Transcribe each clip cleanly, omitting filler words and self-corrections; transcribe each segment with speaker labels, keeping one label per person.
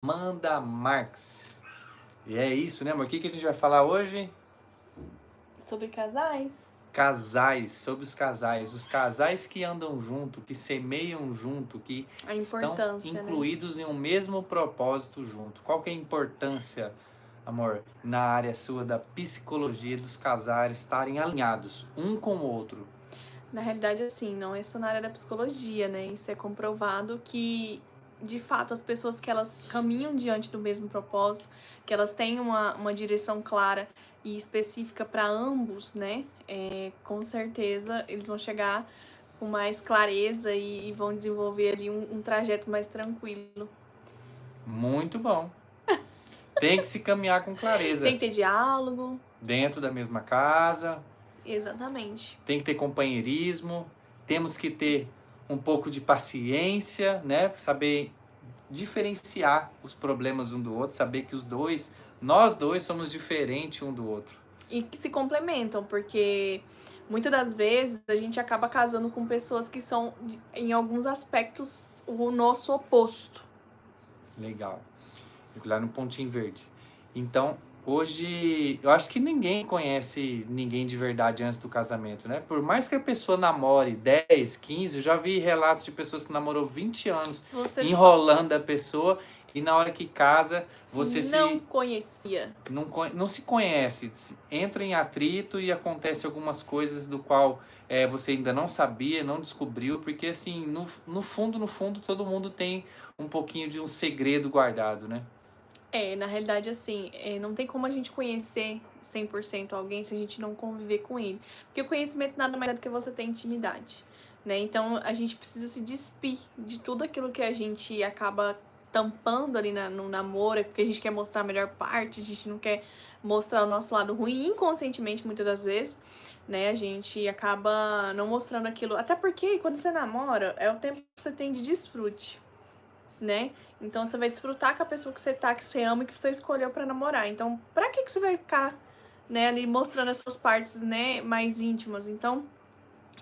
Speaker 1: Amanda Marques. E é isso, né, amor? O que a gente vai falar hoje?
Speaker 2: Sobre casais.
Speaker 1: Casais, sobre os casais que andam junto, que semeiam junto, que
Speaker 2: A
Speaker 1: estão
Speaker 2: importância, né?
Speaker 1: incluídos em um mesmo propósito junto. Qual que é a importância, amor, na área sua da psicologia dos casais estarem alinhados um com o outro?
Speaker 2: Na realidade, assim, não é só na área da psicologia, né? Isso é comprovado que, de fato, as pessoas que elas caminham diante do mesmo propósito, que elas têm uma direção clara e específica para ambos, né? Com certeza eles vão chegar com mais clareza e vão desenvolver ali um trajeto mais tranquilo.
Speaker 1: Muito bom. Tem que se caminhar com
Speaker 2: Tem
Speaker 1: clareza.
Speaker 2: que ter diálogo.
Speaker 1: Dentro da mesma casa,
Speaker 2: Exatamente.
Speaker 1: tem que ter companheirismo, temos que ter um pouco de paciência, né? Saber diferenciar os problemas um do outro, saber que nós dois somos diferentes um do outro.
Speaker 2: E que se complementam, porque muitas das vezes a gente acaba casando com pessoas que são, em alguns aspectos, o nosso oposto.
Speaker 1: Legal. Fico lá no pontinho verde. Então, hoje, eu acho que ninguém conhece ninguém de verdade antes do casamento, né? Por mais que a pessoa namore 10, 15, eu já vi relatos de pessoas que namorou 20 anos
Speaker 2: Você só
Speaker 1: enrolando a pessoa e na hora que casa, você
Speaker 2: não conhecia.
Speaker 1: não se conhece, entra em atrito e acontece algumas coisas do qual você ainda não sabia, não descobriu, porque assim, no fundo, todo mundo tem um pouquinho de um segredo guardado, né?
Speaker 2: Na realidade, assim, não tem como a gente conhecer 100% alguém se a gente não conviver com ele. Porque o conhecimento nada mais é do que você ter intimidade, né? Então, a gente precisa se despir de tudo aquilo que a gente acaba tampando ali no namoro, porque a gente quer mostrar a melhor parte, a gente não quer mostrar o nosso lado ruim, inconscientemente, muitas das vezes, né? A gente acaba não mostrando aquilo. Até porque, quando você namora, é o tempo que você tem de desfrute, né? Então você vai desfrutar com a pessoa que você tá, que você ama e que você escolheu pra namorar. Então, pra que você vai ficar, né, ali mostrando as suas partes, né, mais íntimas? Então,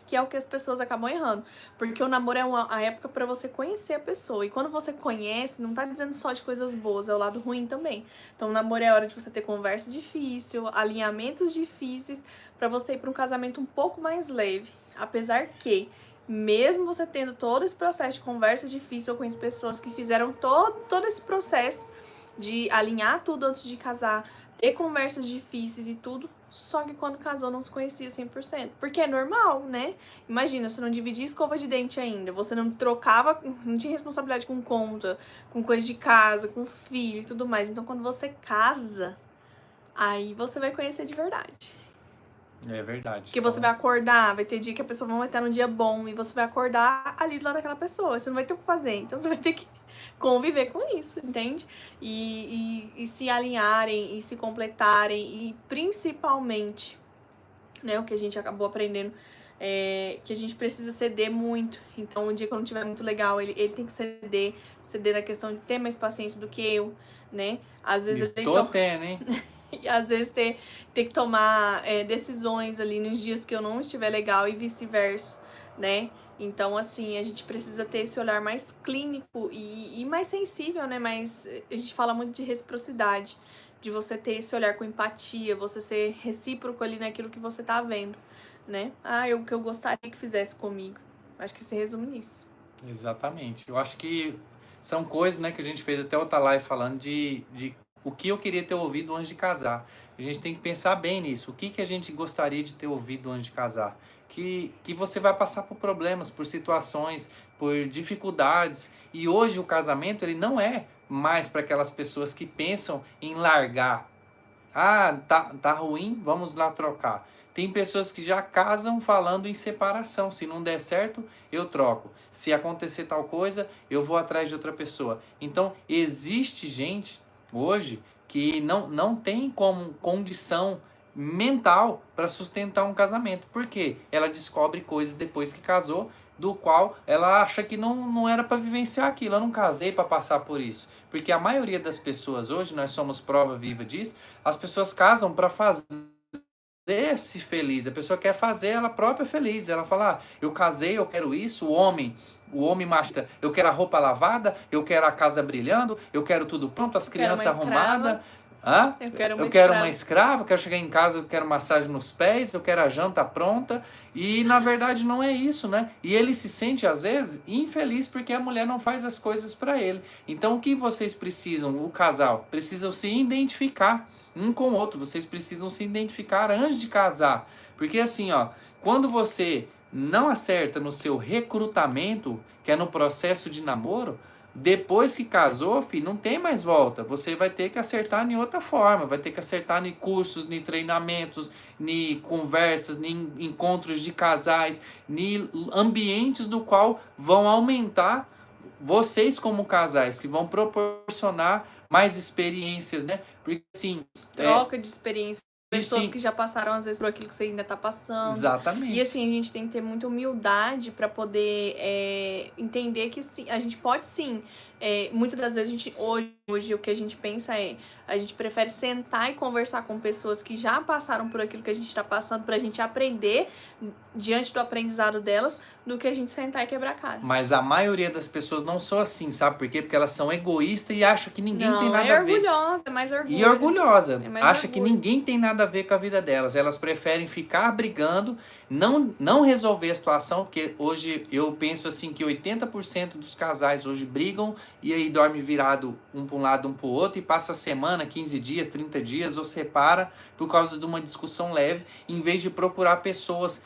Speaker 2: que é o que as pessoas acabam errando. Porque o namoro é a época pra você conhecer a pessoa. E quando você conhece, não tá dizendo só de coisas boas, é o lado ruim também. Então, o namoro é a hora de você ter conversa difícil, alinhamentos difíceis, pra você ir pra um casamento um pouco mais leve. Apesar que, mesmo você tendo todo esse processo de conversa difícil, eu conheço pessoas que fizeram todo esse processo de alinhar tudo antes de casar, ter conversas difíceis e tudo, só que quando casou não se conhecia 100%. Porque é normal, né? Imagina, você não dividia escova de dente ainda, você não trocava, não tinha responsabilidade com conta, com coisa de casa, com filho e tudo mais. Então quando você casa, aí você vai conhecer de verdade.
Speaker 1: É verdade.
Speaker 2: Porque você vai acordar, vai ter dia que a pessoa não vai estar num dia bom e você vai acordar ali do lado daquela pessoa. Você não vai ter o que fazer. Então você vai ter que conviver com isso, entende? E se alinharem e se completarem e principalmente, né, o que a gente acabou aprendendo é que a gente precisa ceder muito. Então, o dia que eu não estiver muito legal, ele tem que ceder na questão de ter mais paciência do que eu, né? Às vezes
Speaker 1: E
Speaker 2: ele
Speaker 1: tô
Speaker 2: toma.
Speaker 1: tendo, hein?
Speaker 2: E às vezes ter que tomar decisões ali nos dias que eu não estiver legal e vice-versa, né? Então, assim, a gente precisa ter esse olhar mais clínico e mais sensível, né? Mas a gente fala muito de reciprocidade, de você ter esse olhar com empatia, você ser recíproco ali naquilo que você tá vendo, né? O que eu gostaria que fizesse comigo. Acho que se resume nisso.
Speaker 1: Exatamente. Eu acho que são coisas, né, que a gente fez até outra live falando de o que eu queria ter ouvido antes de casar. A gente tem que pensar bem nisso. O que a gente gostaria de ter ouvido antes de casar? Que você vai passar por problemas, por situações, por dificuldades. E hoje o casamento, ele não é mais para aquelas pessoas que pensam em largar. Ah, tá ruim, vamos lá trocar. Tem pessoas que já casam falando em separação. Se não der certo, eu troco. Se acontecer tal coisa, eu vou atrás de outra pessoa. Então, existe gente hoje que não tem como condição mental para sustentar um casamento. Por quê? Ela descobre coisas depois que casou, do qual ela acha que não era para vivenciar aquilo. Eu não casei para passar por isso. Porque a maioria das pessoas hoje, nós somos prova viva disso, as pessoas casam para fazer fazer-se feliz, a pessoa quer fazer ela própria feliz. Ela fala, eu casei, eu quero isso. O homem machista, eu quero a roupa lavada, eu quero a casa brilhando, eu quero tudo pronto, as crianças arrumadas.
Speaker 2: Eu quero uma
Speaker 1: Eu quero uma
Speaker 2: escrava.
Speaker 1: escrava, eu quero chegar em casa, eu quero massagem nos pés, eu quero a janta pronta. E na verdade não é isso, né? E ele se sente às vezes infeliz porque a mulher não faz as coisas para ele. Então o que vocês precisam, o casal, precisam se identificar um com o outro. Vocês precisam se identificar antes de casar. Porque assim, ó, quando você não acerta no seu recrutamento, que é no processo de namoro, depois que casou, filho, não tem mais volta. Você vai ter que acertar em outra forma. Vai ter que acertar em cursos, em treinamentos, em conversas, em encontros de casais, em ambientes do qual vão aumentar vocês como casais, que vão proporcionar mais experiências, né? Porque assim,
Speaker 2: Troca de experiência.
Speaker 1: isso
Speaker 2: Pessoas que já passaram, às vezes, por aquilo que você ainda tá passando. E
Speaker 1: exatamente.
Speaker 2: assim, a gente tem que ter muita humildade para poder entender que sim, a gente pode sim. Muitas das vezes a gente, hoje o que a gente pensa a gente prefere sentar e conversar com pessoas que já passaram por aquilo que a gente está passando pra gente aprender diante do aprendizado delas, do que a gente sentar e quebrar a cara.
Speaker 1: Mas a maioria das pessoas não são assim, sabe por quê? Porque elas são egoístas e acham que ninguém tem nada a ver.
Speaker 2: Orgulhosa, é mais orgulho.
Speaker 1: E orgulhosa,
Speaker 2: É mais
Speaker 1: acha que
Speaker 2: orgulho.
Speaker 1: ninguém tem nada a ver com a vida delas. Elas preferem ficar brigando, não resolver a situação, porque hoje eu penso assim que 80% dos casais hoje brigam e aí dorme virado um para um lado, um para o outro, e passa a semana, 15 dias, 30 dias, ou separa por causa de uma discussão leve, em vez de procurar pessoas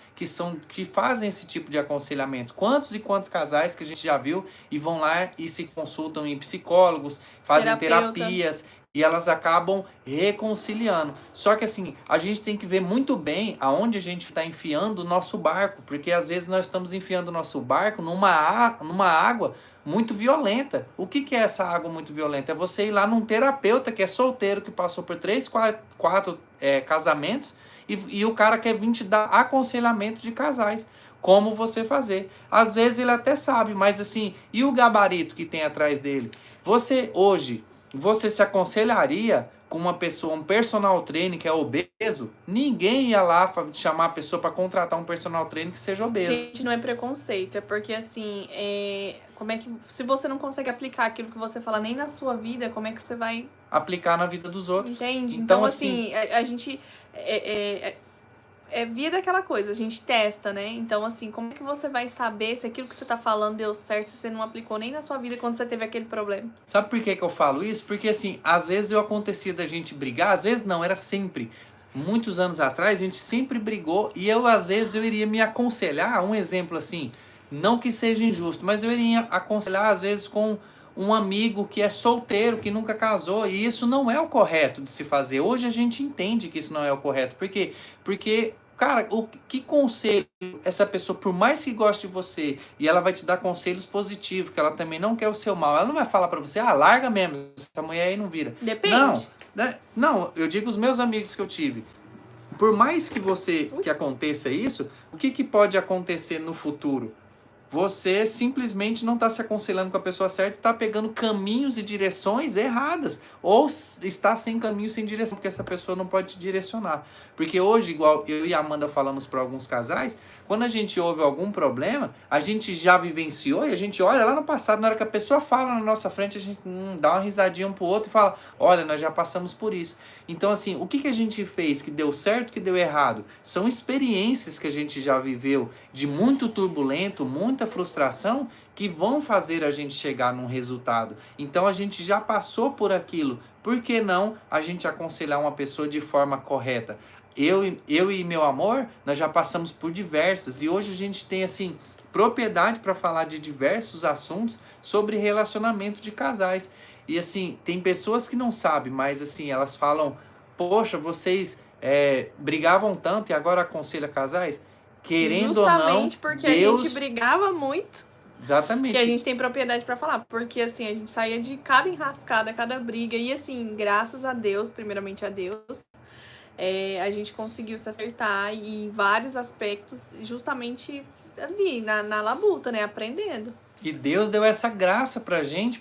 Speaker 1: que fazem esse tipo de aconselhamento. Quantos e quantos casais que a gente já viu e vão lá e se consultam em psicólogos, fazem terapias, e elas acabam reconciliando. Só que assim, a gente tem que ver muito bem aonde a gente está enfiando o nosso barco, porque às vezes nós estamos enfiando o nosso barco numa água muito violenta. O que é essa água muito violenta? É você ir lá num terapeuta que é solteiro, que passou por 3, 4 casamentos, e o cara quer vir te dar aconselhamento de casais. Como você fazer. Às vezes ele até sabe, mas assim, e o gabarito que tem atrás dele? Você se aconselharia com uma pessoa, um personal trainer que é obeso? Ninguém ia lá chamar a pessoa para contratar um personal trainer que seja obeso.
Speaker 2: Gente, não é preconceito, é porque assim, como é que, se você não consegue aplicar aquilo que você fala nem na sua vida, como é que você vai
Speaker 1: aplicar na vida dos outros?
Speaker 2: Entende? Então assim, a gente vira aquela coisa, a gente testa, né? Então, assim, como é que você vai saber se aquilo que você tá falando deu certo se você não aplicou nem na sua vida quando você teve aquele problema?
Speaker 1: Sabe por que eu falo isso? Porque, assim, às vezes acontecia da gente brigar, às vezes não, era sempre. Muitos anos atrás, a gente sempre brigou e às vezes, eu iria me aconselhar, um exemplo assim, não que seja injusto, mas eu iria aconselhar, às vezes, com um amigo que é solteiro, que nunca casou, e isso não é o correto de se fazer. Hoje a gente entende que isso não é o correto. Por quê? Porque cara, que conselho essa pessoa, por mais que goste de você, e ela vai te dar conselhos positivos, que ela também não quer o seu mal, ela não vai falar pra você, larga mesmo, essa mulher aí não vira.
Speaker 2: Depende.
Speaker 1: Não, eu digo os meus amigos que eu tive. Por mais que aconteça isso, o que pode acontecer no futuro? Você simplesmente não está se aconselhando com a pessoa certa e está pegando caminhos e direções erradas. Ou está sem caminho, sem direção, porque essa pessoa não pode te direcionar. Porque hoje, igual eu e a Amanda falamos para alguns casais, quando a gente ouve algum problema, a gente já vivenciou e a gente olha lá no passado, na hora que a pessoa fala na nossa frente, a gente dá uma risadinha um pro outro e fala, olha, nós já passamos por isso. Então, assim, o que a gente fez que deu certo, que deu errado? São experiências que a gente já viveu de muito turbulento, muita frustração, que vão fazer a gente chegar num resultado. Então, a gente já passou por aquilo. Por que não a gente aconselhar uma pessoa de forma correta? Eu e meu amor, nós já passamos por diversas e hoje a gente tem assim propriedade para falar de diversos assuntos sobre relacionamento de casais. E assim, tem pessoas que não sabem, mas assim, elas falam, poxa, vocês brigavam tanto e agora aconselha casais? Querendo ou não,
Speaker 2: justamente porque Deus... a gente brigava muito.
Speaker 1: Exatamente.
Speaker 2: Que a gente tem propriedade para falar, porque assim, a gente saía de cada enrascada, cada briga, e assim, graças a Deus, primeiramente a Deus, a gente conseguiu se acertar em vários aspectos, justamente ali, na labuta, né, aprendendo.
Speaker 1: E Deus deu essa graça pra gente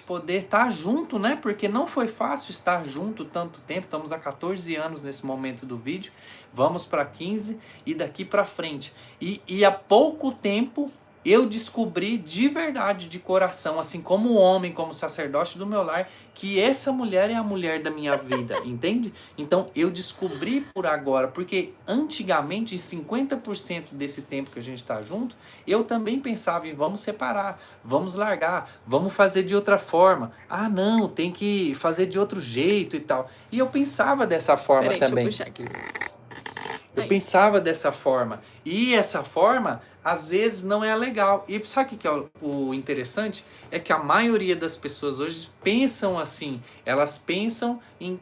Speaker 1: poder estar junto, né? Porque não foi fácil estar junto tanto tempo. Estamos há 14 anos nesse momento do vídeo. Vamos para 15 e daqui para frente. E há pouco tempo eu descobri de verdade, de coração, assim como homem, como sacerdote do meu lar, que essa mulher é a mulher da minha vida, entende? Então eu descobri por agora, porque antigamente, em 50% desse tempo que a gente está junto, eu também pensava em vamos separar, vamos largar, vamos fazer de outra forma. Ah, não, tem que fazer de outro jeito e tal. E eu pensava dessa forma
Speaker 2: Peraí,
Speaker 1: também.
Speaker 2: deixa eu puxar aqui.
Speaker 1: Eu pensava dessa forma. E essa forma, às vezes, não é legal. E sabe o que é o interessante? É que a maioria das pessoas hoje pensam assim. Elas pensam em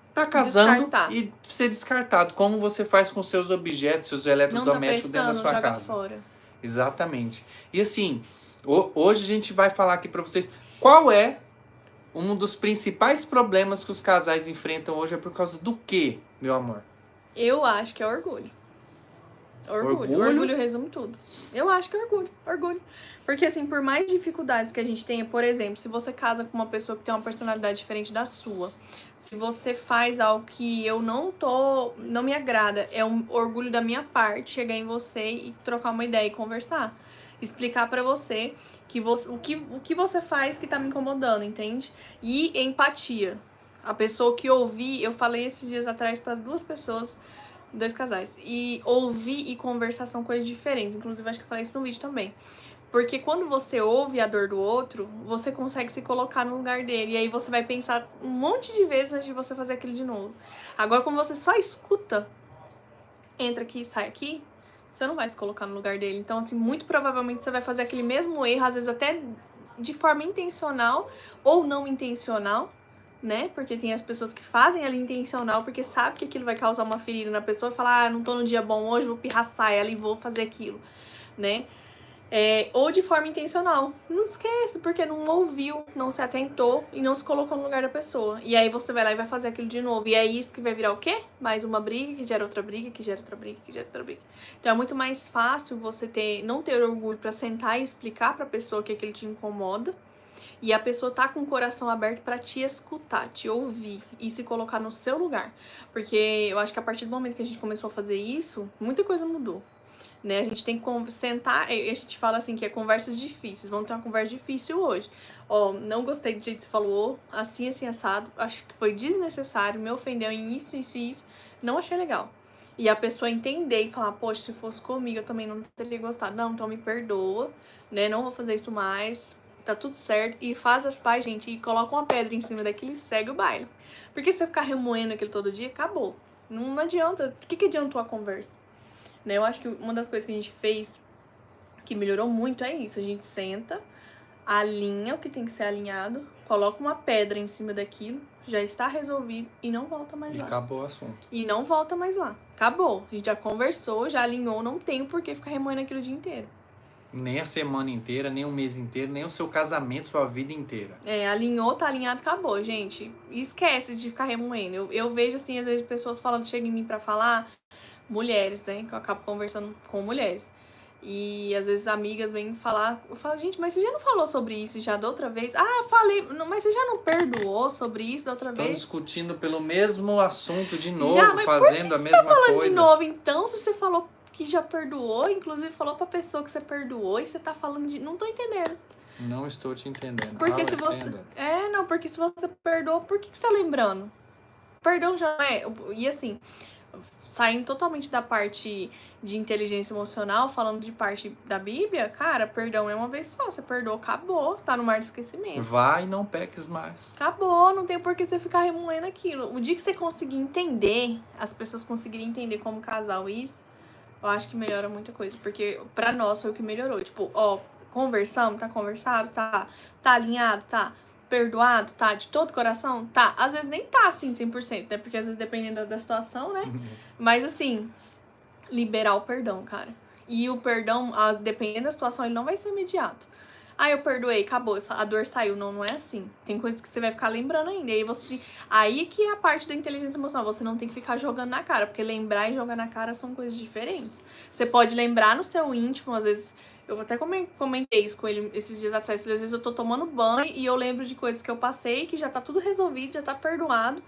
Speaker 1: estar casando
Speaker 2: Descartar.
Speaker 1: e ser descartado. Como você faz com seus objetos, seus
Speaker 2: Não tá
Speaker 1: eletrodomésticos dentro da
Speaker 2: prestando,
Speaker 1: sua
Speaker 2: joga
Speaker 1: casa.
Speaker 2: fora.
Speaker 1: Exatamente. E assim, hoje a gente vai falar aqui para vocês qual é um dos principais problemas que os casais enfrentam hoje. É por causa do quê, meu amor?
Speaker 2: Eu acho que é orgulho. Orgulho resume tudo. Eu acho que é orgulho. Porque assim, por mais dificuldades que a gente tenha, por exemplo, se você casa com uma pessoa que tem uma personalidade diferente da sua, se você faz algo que eu não me agrada, é um orgulho da minha parte chegar em você e trocar uma ideia e conversar. Explicar pra você que o que você faz que tá me incomodando, entende? E empatia. A pessoa que ouvir, eu falei esses dias atrás pra 2 pessoas, 2 casais. E ouvir e conversar são coisas diferentes. Inclusive, acho que eu falei isso no vídeo também. Porque quando você ouve a dor do outro, você consegue se colocar no lugar dele. E aí você vai pensar um monte de vezes antes de você fazer aquilo de novo. Agora, quando você só escuta, entra aqui e sai aqui, você não vai se colocar no lugar dele. Então, assim, muito provavelmente você vai fazer aquele mesmo erro, às vezes até de forma intencional ou não intencional, né? Porque tem as pessoas que fazem ela intencional porque sabe que aquilo vai causar uma ferida na pessoa e fala, não tô num dia bom hoje, vou pirraçar ela e vou fazer aquilo, né? Ou de forma intencional. Não esquece, porque não ouviu, não se atentou e não se colocou no lugar da pessoa. E aí você vai lá e vai fazer aquilo de novo. E é isso que vai virar o quê? Mais uma briga, que gera outra briga, que gera outra briga, que gera outra briga. Então é muito mais fácil você não ter orgulho pra sentar e explicar pra pessoa que aquilo te incomoda. E a pessoa tá com o coração aberto pra te escutar, te ouvir e se colocar no seu lugar. Porque eu acho que a partir do momento que a gente começou a fazer isso, muita coisa mudou. Né? A gente tem que sentar, e a gente fala assim que é conversas difíceis. Vamos ter uma conversa difícil hoje. Ó, não gostei do jeito que você falou, assim, assim, assado. Acho que foi desnecessário, me ofendeu em isso, isso e isso. Não achei legal. E a pessoa entender e falar, poxa, se fosse comigo eu também não teria gostado. Não, então me perdoa, né? Não vou fazer isso mais. Tá tudo certo. E faz as pazes, gente, e coloca uma pedra em cima daquilo e segue o baile. Porque se você ficar remoendo aquilo todo dia, acabou. Não adianta. O que adiantou a conversa? Né? Eu acho que uma das coisas que a gente fez que melhorou muito é isso. A gente senta, alinha o que tem que ser alinhado, coloca uma pedra em cima daquilo, já está resolvido e não volta mais lá.
Speaker 1: E acabou o assunto.
Speaker 2: E não volta mais lá. Acabou. A gente já conversou, já alinhou, não tem por que ficar remoendo aquilo o dia inteiro.
Speaker 1: Nem a semana inteira, nem o mês inteiro, nem o seu casamento, sua vida inteira.
Speaker 2: Alinhou, tá alinhado, acabou, gente. E esquece de ficar remoendo. Eu vejo, assim, às vezes pessoas falando, chegam em mim pra falar, mulheres, né, que eu acabo conversando com mulheres. E às vezes amigas vêm falar, eu falo, gente, mas você já não falou sobre isso já da outra vez? Ah, falei, mas você já não perdoou sobre isso da outra vez?
Speaker 1: Estão discutindo pelo mesmo assunto de novo,
Speaker 2: Já, mas
Speaker 1: fazendo a mesma
Speaker 2: tá falando
Speaker 1: coisa.
Speaker 2: de novo, então, se você falou que já perdoou, inclusive falou pra pessoa que você perdoou e você tá falando de... Não tô entendendo.
Speaker 1: Não estou te entendendo.
Speaker 2: Porque se você... porque se você perdoou, por que você tá lembrando? Perdão já é... E assim, saindo totalmente da parte de inteligência emocional, falando de parte da Bíblia, cara, perdão é uma vez só. Você perdoou, acabou, tá no mar de esquecimento.
Speaker 1: Vai e não peques mais.
Speaker 2: Acabou, não tem por que você ficar remoendo aquilo. O dia que você conseguir entender, as pessoas conseguirem entender como casal isso, eu acho que melhora muita coisa. Porque pra nós foi o que melhorou. Tipo, ó, conversamos, tá conversado, tá alinhado, tá perdoado, tá de todo coração, tá. Às vezes nem tá assim 100%, né? Porque às vezes dependendo da situação, né? Mas assim, liberar o perdão, cara. E o perdão, dependendo da situação, ele não vai ser imediato. Ah, eu perdoei, acabou, a dor saiu. Não é assim. Tem coisas que você vai ficar lembrando ainda. Aí que é a parte da inteligência emocional. Você não tem que ficar jogando na cara, porque lembrar e jogar na cara são coisas diferentes. Você pode lembrar no seu íntimo, às vezes Eu até comentei isso com ele esses dias atrás. Às vezes eu tô tomando banho e eu lembro de coisas que eu passei, que já tá tudo resolvido, já tá perdoado.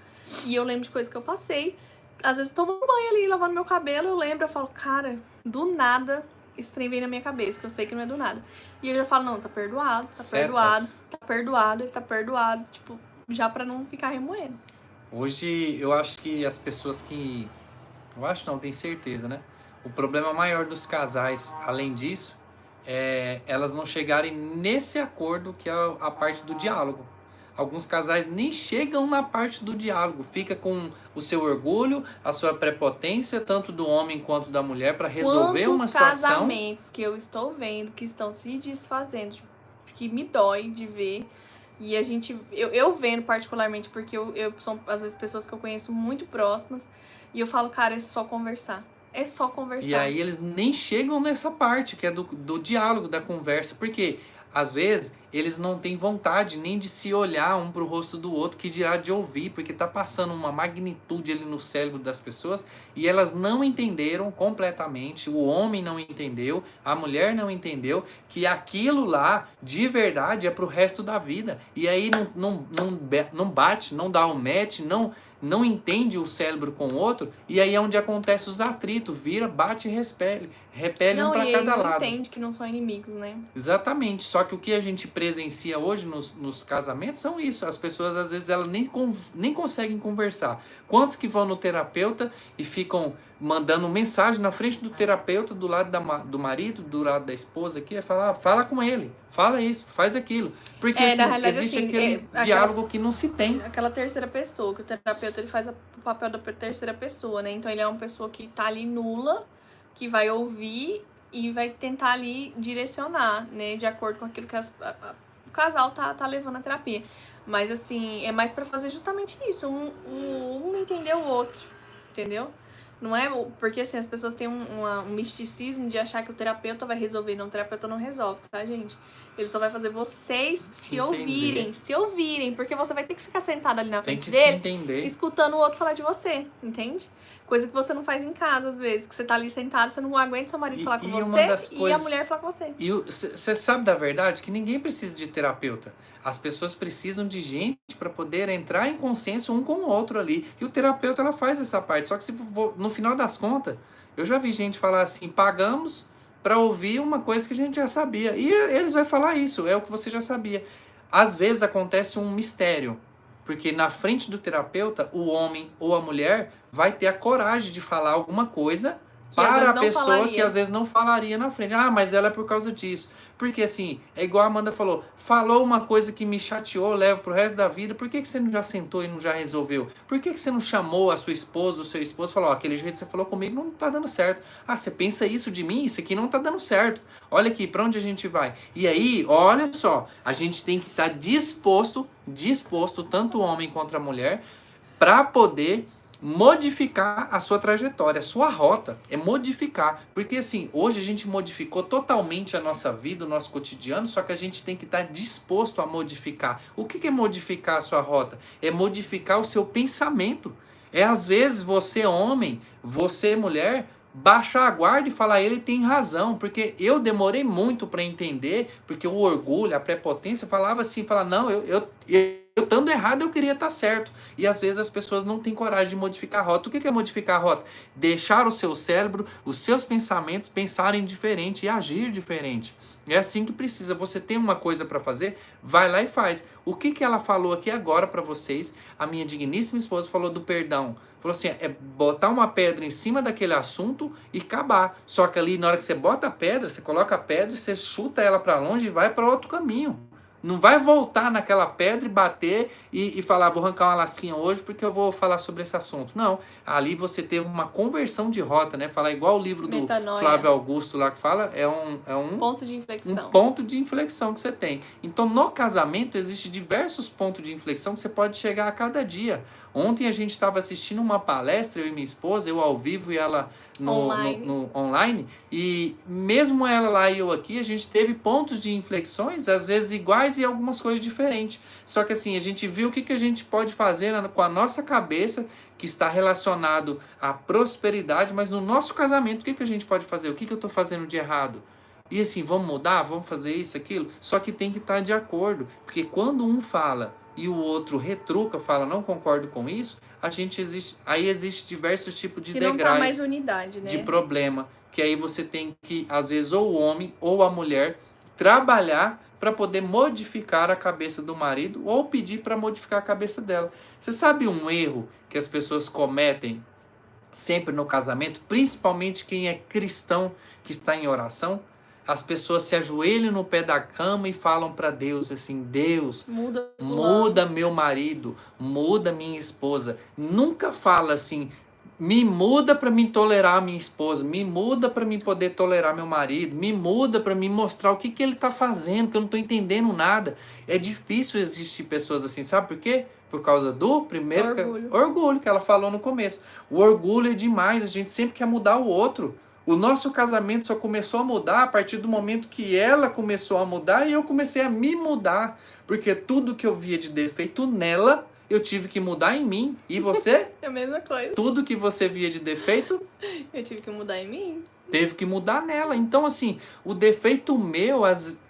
Speaker 2: E eu lembro de coisas que eu passei. Às vezes tomando banho ali, lavando meu cabelo, eu lembro, eu falo, cara, do nada, esse trem vem na minha cabeça, que eu sei que não é do nada. E eu já falo, não, tá perdoado, tá perdoado,
Speaker 1: Setas.
Speaker 2: tá perdoado, ele tá perdoado. Tipo, já pra não ficar remoendo.
Speaker 1: Hoje eu acho que as pessoas que. Eu acho não, tenho certeza, né? O problema maior dos casais, além disso, é elas não chegarem nesse acordo que é a parte do diálogo. Alguns casais nem chegam na parte do diálogo, fica com o seu orgulho, a sua prepotência, tanto do homem quanto da mulher, para resolver uma
Speaker 2: Quantos
Speaker 1: situação.
Speaker 2: casamentos que eu estou vendo que estão se desfazendo, tipo, que me dói de ver. E a gente, eu vendo particularmente, porque são às vezes pessoas que eu conheço muito próximas, e eu falo, cara, é só conversar. É só
Speaker 1: E
Speaker 2: conversar.
Speaker 1: aí eles nem chegam nessa parte, que é do diálogo, da conversa, porque às vezes eles não têm vontade nem de se olhar um para o rosto do outro, que dirá de ouvir, porque está passando uma magnitude ali no cérebro das pessoas e elas não entenderam completamente, o homem não entendeu, a mulher não entendeu, que aquilo lá de verdade é para o resto da vida. E aí não bate, não dá o match, não entende o cérebro com o outro, e aí é onde acontece os atritos, vira, bate e repele um
Speaker 2: Não,
Speaker 1: para
Speaker 2: e aí
Speaker 1: cada
Speaker 2: não
Speaker 1: lado.
Speaker 2: entende que não são inimigos, né?
Speaker 1: Exatamente, só que o que a gente presencia hoje nos casamentos são isso, as pessoas às vezes elas nem conseguem conversar. Quantos que vão no terapeuta e ficam mandando mensagem na frente do terapeuta, do lado do marido, do lado da esposa, aqui, é falar, fala com ele, fala isso, faz aquilo. Porque assim,
Speaker 2: Na realidade,
Speaker 1: existe
Speaker 2: assim,
Speaker 1: aquele diálogo que não se tem.
Speaker 2: aquela terceira pessoa, que o terapeuta ele faz o papel da terceira pessoa, né? Então ele é uma pessoa que tá ali nula, que vai ouvir e vai tentar ali direcionar, né? De acordo com aquilo que o casal tá levando a terapia. Mas assim, é mais pra fazer justamente isso, um entender o outro, entendeu? Não é porque assim, as pessoas têm um misticismo de achar que o terapeuta vai resolver. Não, o terapeuta não resolve, tá, gente? Ele só vai fazer vocês se ouvirem, porque você vai ter que ficar sentado ali na
Speaker 1: Tem
Speaker 2: frente
Speaker 1: que
Speaker 2: dele,
Speaker 1: se entender.
Speaker 2: escutando o outro falar de você, entende? Coisa que você não faz em casa, às vezes, que você tá ali sentado, você não aguenta seu marido falar com você e a mulher falar com você.
Speaker 1: E você sabe da verdade que ninguém precisa de terapeuta. As pessoas precisam de gente para poder entrar em consenso um com o outro ali. E o terapeuta ela faz essa parte. Só que no final das contas, eu já vi gente falar assim, pagamos para ouvir uma coisa que a gente já sabia. E eles vão falar isso, é o que você já sabia. Às vezes acontece um mistério. Porque na frente do terapeuta, o homem ou a mulher vai ter a coragem de falar alguma coisa para a pessoa que às vezes não falaria na frente. Ah, mas ela é por causa disso. Porque assim, é igual a Amanda falou uma coisa que me chateou, leva pro resto da vida, por que você não já sentou e não já resolveu? Por que você não chamou a sua esposa, o seu esposo e falou, aquele jeito que você falou comigo não tá dando certo. Ah, você pensa isso de mim? Isso aqui não tá dando certo. Olha aqui, para onde a gente vai? E aí, olha só, a gente tem que estar disposto, tanto o homem quanto a mulher, para poder modificar a sua trajetória, a sua rota, é modificar, porque assim, hoje a gente modificou totalmente a nossa vida, o nosso cotidiano, só que a gente tem que estar disposto a modificar. O que é modificar a sua rota? É modificar o seu pensamento. É às vezes você homem, você mulher, baixar a guarda e falar, ele tem razão, porque eu demorei muito para entender, porque o orgulho, a prepotência falava assim, não, eu estando errado, eu queria estar certo. E às vezes as pessoas não têm coragem de modificar a rota. O que é modificar a rota? Deixar o seu cérebro, os seus pensamentos pensarem diferente e agir diferente. É assim que precisa. Você tem uma coisa para fazer, vai lá e faz. O que ela falou aqui agora para vocês? A minha digníssima esposa falou do perdão. Falou assim, é botar uma pedra em cima daquele assunto e acabar. Só que ali, na hora que você bota a pedra, você coloca a pedra, você chuta ela para longe e vai para outro caminho. Não vai voltar naquela pedra e bater e falar, vou arrancar uma lasquinha hoje porque eu vou falar sobre esse assunto. Não, ali você teve uma conversão de rota, né? Falar igual o livro do Flávio Augusto lá que fala, é um
Speaker 2: ponto de inflexão.
Speaker 1: Um ponto de inflexão que você tem. Então, no casamento, existe diversos pontos de inflexão que você pode chegar a cada dia. Ontem a gente estava assistindo uma palestra, eu e minha esposa, eu ao vivo e ela no online, e mesmo ela lá e eu aqui, a gente teve pontos de inflexões, às vezes iguais e algumas coisas diferentes. Só que assim, a gente viu o que a gente pode fazer com a nossa cabeça, que está relacionado à prosperidade, mas no nosso casamento, o que a gente pode fazer? O que eu estou fazendo de errado? E assim, vamos mudar, vamos fazer isso, aquilo. Só que tem que estar de acordo. Porque quando um fala e o outro retruca, fala, não concordo com isso, aí existe diversos tipos de
Speaker 2: Que não tá mais
Speaker 1: degraus
Speaker 2: unidade,
Speaker 1: de
Speaker 2: né?
Speaker 1: problema. Que aí você tem que, às vezes, ou o homem ou a mulher trabalhar para poder modificar a cabeça do marido ou pedir para modificar a cabeça dela. Você sabe um erro que as pessoas cometem sempre no casamento, principalmente quem é cristão que está em oração? As pessoas se ajoelham no pé da cama e falam para Deus assim: Deus,
Speaker 2: Muda fulano.
Speaker 1: muda meu marido, muda minha esposa. Nunca fala assim: me muda para me tolerar a minha esposa, me muda para me poder tolerar meu marido, me muda para me mostrar o que, que ele está fazendo, que eu não estou entendendo nada. É difícil existir pessoas assim, sabe por quê? Por causa do primeiro orgulho que ela falou no começo. O orgulho é demais, a gente sempre quer mudar o outro. O nosso casamento só começou a mudar a partir do momento que ela começou a mudar e eu comecei a me mudar. Porque tudo que eu via de defeito nela, eu tive que mudar em mim. E você?
Speaker 2: É a mesma coisa.
Speaker 1: Tudo que você via de defeito,
Speaker 2: Eu tive que mudar em mim.
Speaker 1: teve que mudar nela. Então, assim, o defeito meu,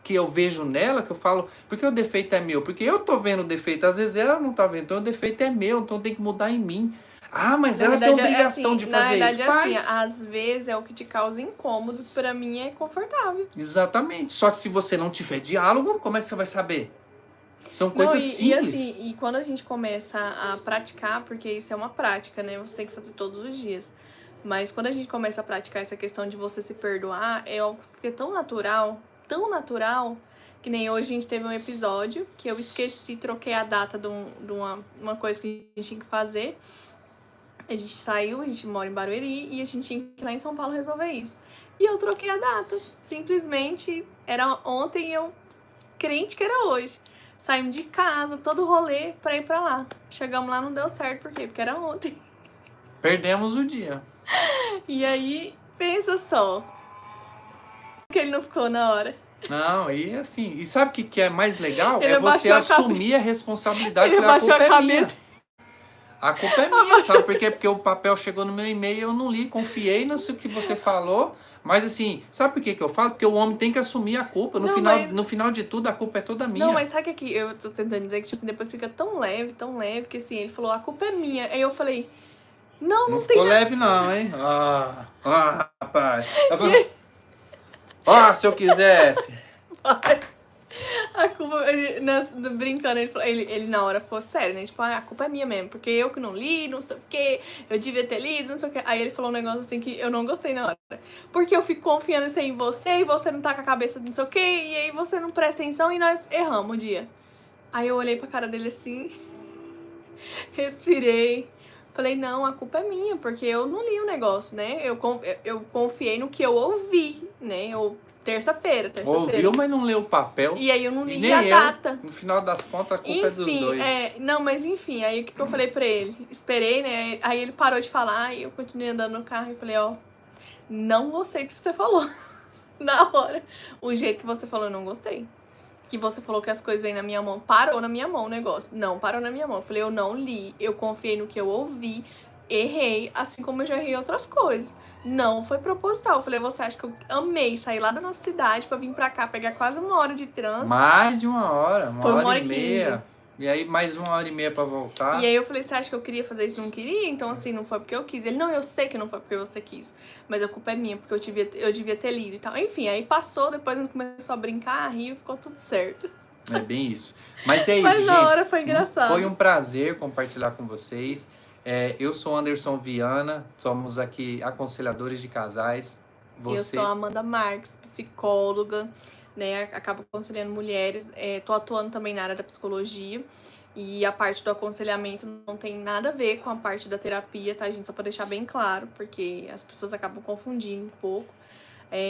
Speaker 1: que eu vejo nela, que eu falo, porque o defeito é meu? Porque eu tô vendo o defeito, às vezes ela não tá vendo, então o defeito é meu, então tem que mudar em mim. Ah, mas
Speaker 2: Na
Speaker 1: ela tem
Speaker 2: verdade,
Speaker 1: obrigação de fazer
Speaker 2: na
Speaker 1: isso.
Speaker 2: verdade,
Speaker 1: Faz.
Speaker 2: às vezes é o que te causa incômodo, que pra mim é confortável.
Speaker 1: Exatamente. Só que se você não tiver diálogo, como é que você vai saber? São
Speaker 2: Não,
Speaker 1: coisas
Speaker 2: e
Speaker 1: simples.
Speaker 2: assim, e quando a gente começa a praticar, porque isso é uma prática, né? Você tem que fazer todos os dias. Mas quando a gente começa a praticar essa questão de você se perdoar, é algo que fica tão natural, que nem hoje a gente teve um episódio que eu esqueci, troquei a data de uma coisa que a gente tinha que fazer. A gente saiu, a gente mora em Barueri e a gente tinha que ir lá em São Paulo resolver isso. E eu troquei a data. Simplesmente era ontem e eu crente que era hoje. Saímos de casa, todo rolê pra ir pra lá. Chegamos lá, não deu certo, por quê? Porque era ontem.
Speaker 1: Perdemos o dia.
Speaker 2: E aí, pensa só. Que ele não ficou na hora.
Speaker 1: Não, e assim, e sabe o que é mais legal?
Speaker 2: Ele
Speaker 1: É você
Speaker 2: abaixou a
Speaker 1: assumir a responsabilidade.
Speaker 2: Ele
Speaker 1: Falar, a
Speaker 2: abaixou
Speaker 1: culpa
Speaker 2: a
Speaker 1: é minha.
Speaker 2: cabeça.
Speaker 1: A culpa é minha, sabe por quê? Porque o papel chegou no meu e-mail, eu não li, confiei no que você falou. Mas assim, sabe por que eu falo? Porque o homem tem que assumir a culpa.
Speaker 2: Não,
Speaker 1: No final de tudo, a culpa é toda minha.
Speaker 2: Não, mas sabe que aqui eu tô tentando dizer que tipo assim, depois fica tão leve, que assim, ele falou, a culpa é minha. Aí eu falei, não tem
Speaker 1: ficou leve não, hein? Rapaz. Se eu quisesse.
Speaker 2: A culpa, brincando, ele na hora ficou sério, né? Tipo, a culpa é minha mesmo, porque eu que não li, não sei o quê, eu devia ter lido, não sei o quê. Aí ele falou um negócio assim que eu não gostei na hora. Porque eu fico confiando isso aí em você e você não tá com a cabeça de não sei o quê, e aí você não presta atenção e nós erramos o dia. Aí eu olhei pra cara dele assim, respirei. Falei, não, a culpa é minha, porque eu não li o negócio, né? Eu confiei no que eu ouvi, né? Terça-feira.
Speaker 1: Ouviu, mas não leu o papel.
Speaker 2: E aí eu não
Speaker 1: E
Speaker 2: li
Speaker 1: nem
Speaker 2: a data.
Speaker 1: No final das contas, a culpa é dos dois.
Speaker 2: Não, mas enfim, aí o que eu falei pra ele? Esperei, né? Aí ele parou de falar e eu continuei andando no carro e falei, ó, não gostei do que você falou. Na hora. O jeito que você falou, eu não gostei. Que você falou que as coisas vêm na minha mão. Parou na minha mão o negócio. Não, parou na minha mão. Eu falei, eu não li, eu confiei no que eu ouvi, errei, assim como eu já errei outras coisas. Não foi proposital. Eu falei, você acha que eu amei sair lá da nossa cidade pra vir pra cá, pegar quase 1 hora de trânsito?
Speaker 1: Mais de 1 hora,
Speaker 2: Foi
Speaker 1: 1 hora e
Speaker 2: 1h15.
Speaker 1: meia. E aí mais 1 hora e meia pra voltar.
Speaker 2: E aí eu falei, você acha que eu queria fazer isso? Não queria? Então assim, não foi porque eu quis. Ele, não, eu sei que não foi porque você quis. Mas a culpa é minha, porque eu devia ter lido e tal. Enfim, aí passou, depois a gente começou a brincar, a rir, ficou tudo certo.
Speaker 1: É bem isso. Mas é isso,
Speaker 2: Mas
Speaker 1: gente.
Speaker 2: na hora foi engraçado.
Speaker 1: Foi um prazer compartilhar com vocês. Eu sou Anderson Viana, somos aqui aconselhadores de casais.
Speaker 2: Eu sou a Amanda Marques, psicóloga, né? Acabo aconselhando mulheres. Tô atuando também na área da psicologia. E a parte do aconselhamento não tem nada a ver com a parte da terapia, tá, gente? Só pra deixar bem claro, porque as pessoas acabam confundindo um pouco.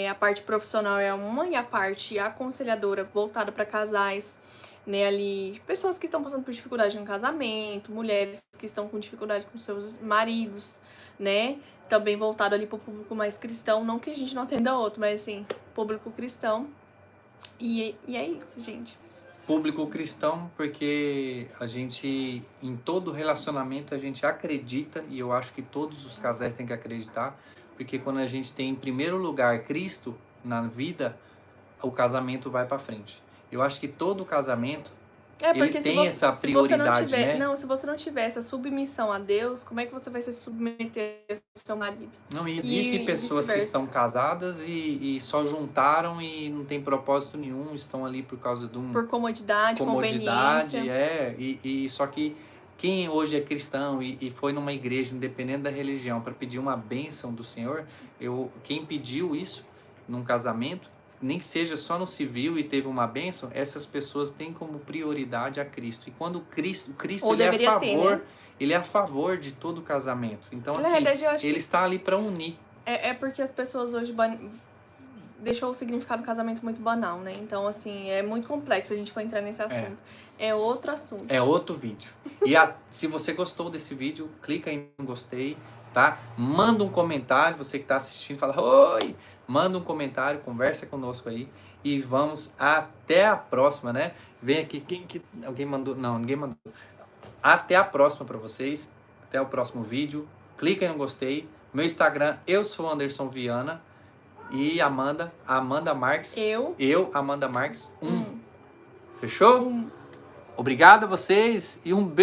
Speaker 2: A parte profissional é uma e a parte aconselhadora voltada para casais, né, ali, pessoas que estão passando por dificuldade no casamento, mulheres que estão com dificuldade com seus maridos, né, também voltado ali para o público mais cristão, não que a gente não atenda outro, mas assim, público cristão, e é isso, gente.
Speaker 1: Público cristão, porque a gente, em todo relacionamento, a gente acredita, e eu acho que todos os casais têm que acreditar, porque quando a gente tem em primeiro lugar Cristo na vida, o casamento vai para frente. Eu acho que todo casamento
Speaker 2: Porque
Speaker 1: ele tem essa
Speaker 2: se você não
Speaker 1: prioridade,
Speaker 2: tiver,
Speaker 1: né?
Speaker 2: não, se você não tiver essa submissão a Deus, como é que você vai se submeter ao seu marido?
Speaker 1: Não, e existem pessoas que estão
Speaker 2: vice-versa.
Speaker 1: casadas e só juntaram e não tem propósito nenhum, estão ali por causa de
Speaker 2: Por comodidade,
Speaker 1: comodidade,
Speaker 2: conveniência.
Speaker 1: e só que quem hoje é cristão e foi numa igreja, independente da religião, para pedir uma bênção do Senhor, quem pediu isso num casamento, nem que seja só no civil e teve uma bênção, essas pessoas têm como prioridade a Cristo. E quando o Cristo
Speaker 2: Ou
Speaker 1: ele é a
Speaker 2: deveria ter,
Speaker 1: favor,
Speaker 2: né?
Speaker 1: ele é a favor de todo casamento. Então,
Speaker 2: Na
Speaker 1: assim,
Speaker 2: realidade, eu acho
Speaker 1: ele
Speaker 2: que
Speaker 1: está ali para unir.
Speaker 2: é porque as pessoas hoje deixou o significado do casamento muito banal, né? Então, assim, é muito complexo se a gente for entrar nesse assunto. É outro assunto.
Speaker 1: É outro vídeo. E se você gostou desse vídeo, clica em gostei, tá? Manda um comentário, você que está assistindo, fala oi! Manda um comentário, conversa conosco aí e vamos até a próxima, né? Vem aqui, alguém mandou? Não, ninguém mandou. Até a próxima para vocês, até o próximo vídeo. Clica em gostei. Meu Instagram, eu sou Anderson Viana e Amanda Marques. Amanda Marques 1. Fechou? Obrigado a vocês e um beijo.